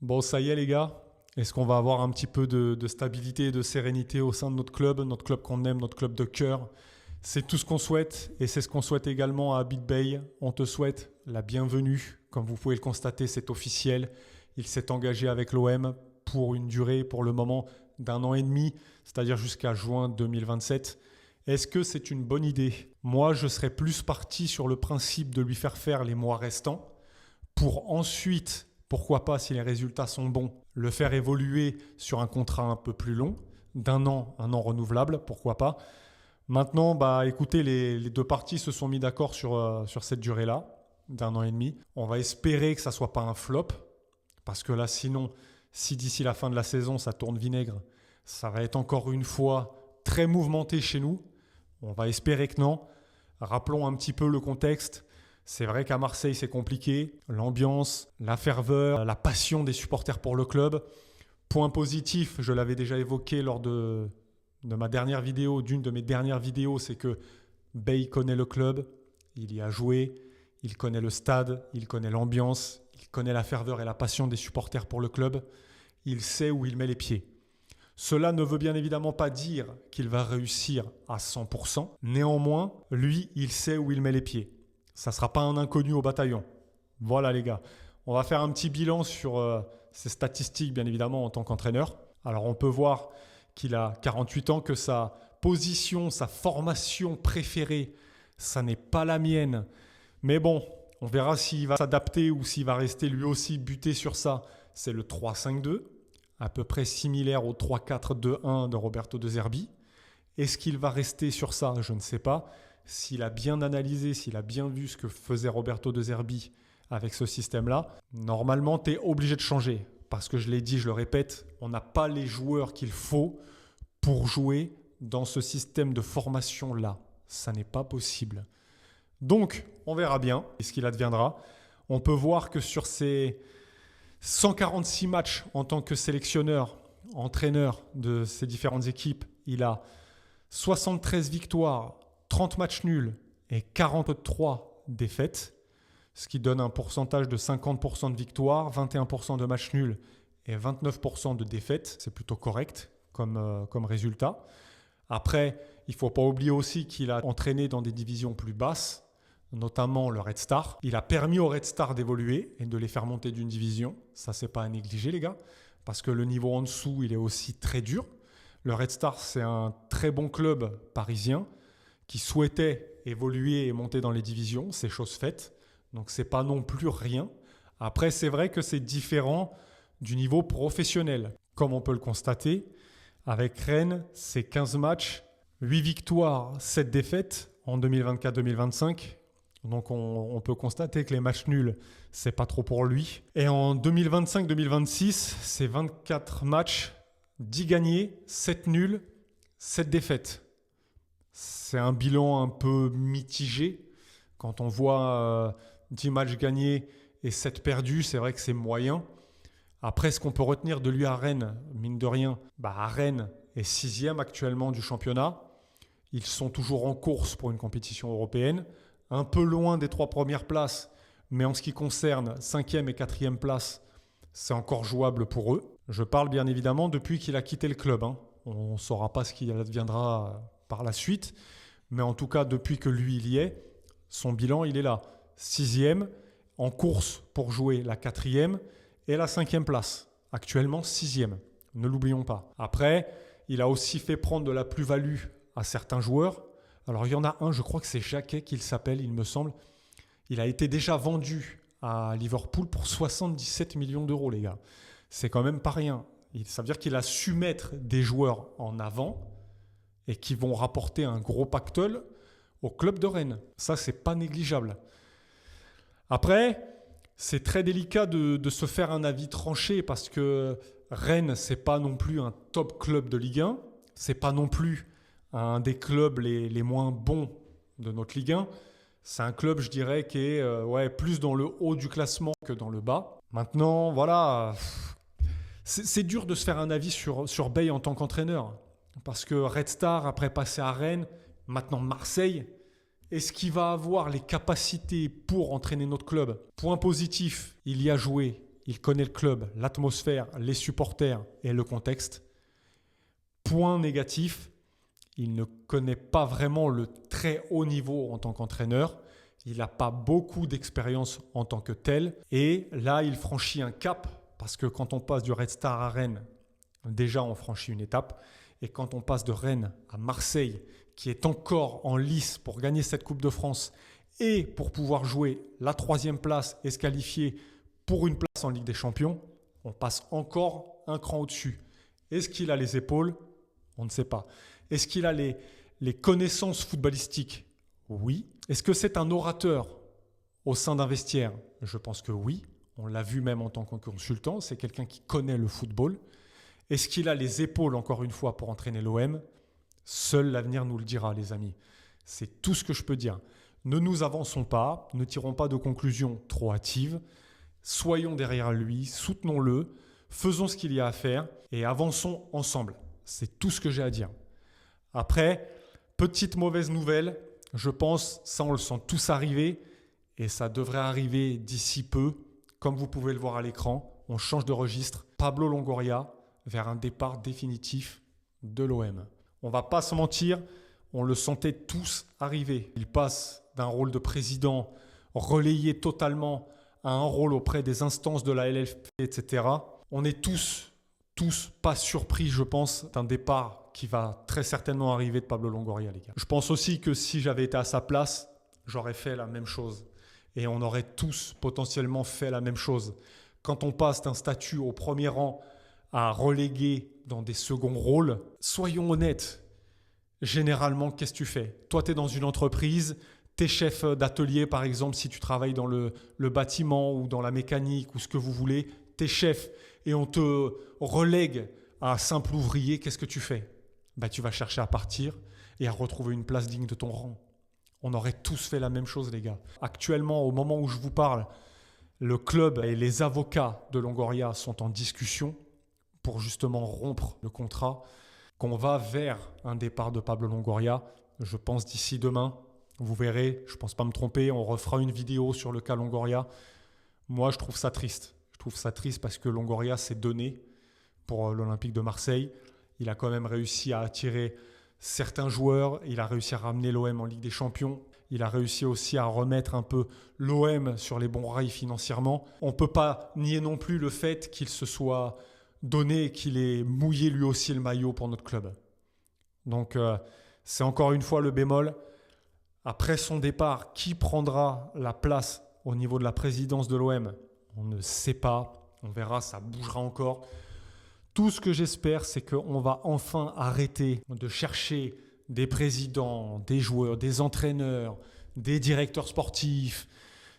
Bon, ça y est les gars, est-ce qu'on va avoir un petit peu de stabilité et de sérénité au sein de notre club qu'on aime, notre club de cœur? C'est tout ce qu'on souhaite et c'est ce qu'on souhaite également à BitBay. On te souhaite la bienvenue. Comme vous pouvez le constater, c'est officiel. Il s'est engagé avec l'OM pour une durée, pour le moment, d'1 an et demi, c'est-à-dire jusqu'à juin 2027. Est-ce que c'est une bonne idée? Moi, je serais plus parti sur le principe de lui faire les mois restants pour ensuite, pourquoi pas, si les résultats sont bons, le faire évoluer sur un contrat un peu plus long, d'1 an, 1 an renouvelable, pourquoi pas. Maintenant, bah, écoutez, les deux parties se sont mis d'accord sur cette durée-là, d'1 an et demi. On va espérer que ça ne soit pas un flop, parce que là, sinon, si d'ici la fin de la saison, ça tourne vinaigre, ça va être encore une fois très mouvementé chez nous. On va espérer que non. Rappelons un petit peu le contexte. C'est vrai qu'à Marseille, c'est compliqué. L'ambiance, la ferveur, la passion des supporters pour le club. Point positif, je l'avais déjà évoqué lors de ma dernière vidéo, d'une de mes dernières vidéos, c'est que Bey connaît le club, il y a joué, il connaît le stade, il connaît l'ambiance, il connaît la ferveur et la passion des supporters pour le club. Il sait où il met les pieds. Cela ne veut bien évidemment pas dire qu'il va réussir à 100%. Néanmoins, lui, il sait où il met les pieds. Ça ne sera pas un inconnu au bataillon. Voilà les gars. On va faire un petit bilan sur ses statistiques, bien évidemment, en tant qu'entraîneur. Alors on peut voir qu'il a 48 ans, que sa position, sa formation préférée, ça n'est pas la mienne. Mais bon, on verra s'il va s'adapter ou s'il va rester lui aussi buté sur ça. C'est le 3-5-2, à peu près similaire au 3-4-2-1 de Roberto De Zerbi. Est-ce qu'il va rester sur ça? Je ne sais pas. S'il a bien analysé, s'il a bien vu ce que faisait Roberto De Zerbi avec ce système-là, normalement, tu es obligé de changer. Parce que je l'ai dit, je le répète, on n'a pas les joueurs qu'il faut pour jouer dans ce système de formation-là. Ça n'est pas possible. Donc, on verra bien ce qu'il adviendra. On peut voir que sur ces 146 matchs en tant que sélectionneur, entraîneur de ces différentes équipes, il a 73 victoires, 30 matchs nuls et 43 défaites, ce qui donne un pourcentage de 50% de victoires, 21% de matchs nuls et 29% de défaites. C'est plutôt correct comme résultat. Après, il ne faut pas oublier aussi qu'il a entraîné dans des divisions plus basses, notamment le Red Star. Il a permis au Red Star d'évoluer et de les faire monter d'une division. Ça, c'est pas à négliger, les gars, parce que le niveau en dessous, il est aussi très dur. Le Red Star, c'est un très bon club parisien qui souhaitait évoluer et monter dans les divisions. C'est chose faite. Donc, c'est pas non plus rien. Après, c'est vrai que c'est différent du niveau professionnel. Comme on peut le constater, avec Rennes, c'est 15 matchs, 8 victoires, 7 défaites en 2024-2025. Donc on peut constater que les matchs nuls, c'est pas trop pour lui. Et en 2025-2026, c'est 24 matchs, 10 gagnés, 7 nuls, 7 défaites. C'est un bilan un peu mitigé. Quand on voit 10 matchs gagnés et 7 perdus, c'est vrai que c'est moyen. Après, ce qu'on peut retenir de lui à Rennes, mine de rien, à Rennes est 6e actuellement du championnat. Ils sont toujours en course pour une compétition européenne. Un peu loin des 3 premières places, mais en ce qui concerne 5e et 4e place, c'est encore jouable pour eux. Je parle bien évidemment depuis qu'il a quitté le club. On ne saura pas ce qui adviendra par la suite, mais en tout cas, depuis que lui, il y est, son bilan, il est là. 6e, en course pour jouer la 4e et la 5e place. Actuellement, 6e. Ne l'oublions pas. Après, il a aussi fait prendre de la plus-value à certains joueurs. Alors, il y en a un, je crois que c'est Jacquet qu'il s'appelle, il me semble. Il a été déjà vendu à Liverpool pour 77 millions d'euros, les gars. C'est quand même pas rien. Ça veut dire qu'il a su mettre des joueurs en avant et qui vont rapporter un gros pactole au club de Rennes. Ça, c'est pas négligeable. Après, c'est très délicat de se faire un avis tranché parce que Rennes, c'est pas non plus un top club de Ligue 1. C'est pas non plus un des clubs les moins bons de notre Ligue 1. C'est un club, je dirais, qui est plus dans le haut du classement que dans le bas. Maintenant, voilà, c'est dur de se faire un avis sur Bey en tant qu'entraîneur. Parce que Red Star, après passer à Rennes, maintenant Marseille, est-ce qu'il va avoir les capacités pour entraîner notre club? Point positif, il y a joué, il connaît le club, l'atmosphère, les supporters et le contexte. Point négatif, il ne connaît pas vraiment le très haut niveau en tant qu'entraîneur. Il n'a pas beaucoup d'expérience en tant que tel. Et là, il franchit un cap parce que quand on passe du Red Star à Rennes, déjà on franchit une étape. Et quand on passe de Rennes à Marseille, qui est encore en lice pour gagner cette Coupe de France et pour pouvoir jouer la 3e place et se qualifier pour une place en Ligue des Champions, on passe encore un cran au-dessus. Est-ce qu'il a les épaules? On ne sait pas. Est-ce qu'il a les connaissances footballistiques? Oui. Est-ce que c'est un orateur au sein d'un vestiaire? Je pense que oui. On l'a vu même en tant que consultant. C'est quelqu'un qui connaît le football. Est-ce qu'il a les épaules, encore une fois, pour entraîner l'OM? Seul l'avenir nous le dira, les amis. C'est tout ce que je peux dire. Ne nous avançons pas, ne tirons pas de conclusions trop hâtives. Soyons derrière lui, soutenons-le, faisons ce qu'il y a à faire et avançons ensemble. C'est tout ce que j'ai à dire. Après, petite mauvaise nouvelle, je pense, ça on le sent tous arriver et ça devrait arriver d'ici peu. Comme vous pouvez le voir à l'écran, on change de registre. Pablo Longoria vers un départ définitif de l'OM. On ne va pas se mentir, on le sentait tous arriver. Il passe d'un rôle de président relayé totalement à un rôle auprès des instances de la LFP, etc. On est tous pas surpris, je pense, d'un départ qui va très certainement arriver de Pablo Longoria, les gars. Je pense aussi que si j'avais été à sa place, j'aurais fait la même chose. Et on aurait tous potentiellement fait la même chose. Quand on passe d'un statut au premier rang à reléguer dans des seconds rôles, soyons honnêtes. Généralement, qu'est-ce que tu fais? Toi, tu es dans une entreprise, tu es chef d'atelier, par exemple, si tu travailles dans le bâtiment ou dans la mécanique ou ce que vous voulez, tu es chef et on te relègue à simple ouvrier, qu'est-ce que tu fais? Tu vas chercher à partir et à retrouver une place digne de ton rang. On aurait tous fait la même chose, les gars. Actuellement, au moment où je vous parle, le club et les avocats de Longoria sont en discussion pour justement rompre le contrat, qu'on va vers un départ de Pablo Longoria. Je pense d'ici demain, vous verrez, je ne pense pas me tromper, on refera une vidéo sur le cas Longoria. Moi, je trouve ça triste. Je trouve ça triste parce que Longoria s'est donné pour l'Olympique de Marseille. Il a quand même réussi à attirer certains joueurs. Il a réussi à ramener l'OM en Ligue des Champions. Il a réussi aussi à remettre un peu l'OM sur les bons rails financièrement. On ne peut pas nier non plus le fait qu'il se soit donné et qu'il ait mouillé lui aussi le maillot pour notre club. Donc, c'est encore une fois le bémol. Après son départ, qui prendra la place au niveau de la présidence de l'OM? On ne sait pas. On verra, ça bougera encore. Tout ce que j'espère, c'est qu'on va enfin arrêter de chercher des présidents, des joueurs, des entraîneurs, des directeurs sportifs.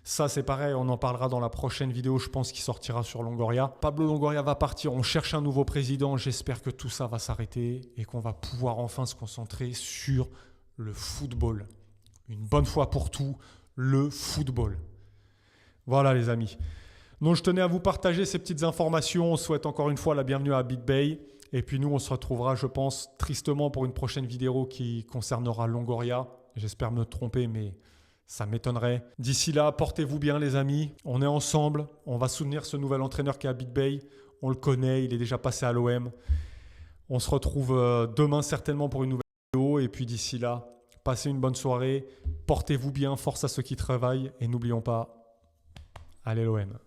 Ça, c'est pareil, on en parlera dans la prochaine vidéo, je pense, qui sortira sur Longoria. Pablo Longoria va partir, on cherche un nouveau président. J'espère que tout ça va s'arrêter et qu'on va pouvoir enfin se concentrer sur le football. Une bonne fois pour tout, le football. Voilà, les amis. Donc, je tenais à vous partager ces petites informations. On souhaite encore une fois la bienvenue à BitBay. Et puis nous, on se retrouvera, je pense, tristement pour une prochaine vidéo qui concernera Longoria. J'espère me tromper, mais ça m'étonnerait. D'ici là, portez-vous bien, les amis. On est ensemble. On va soutenir ce nouvel entraîneur qui est à BitBay. On le connaît, il est déjà passé à l'OM. On se retrouve demain certainement pour une nouvelle vidéo. Et puis d'ici là, passez une bonne soirée. Portez-vous bien, force à ceux qui travaillent. Et n'oublions pas, allez l'OM.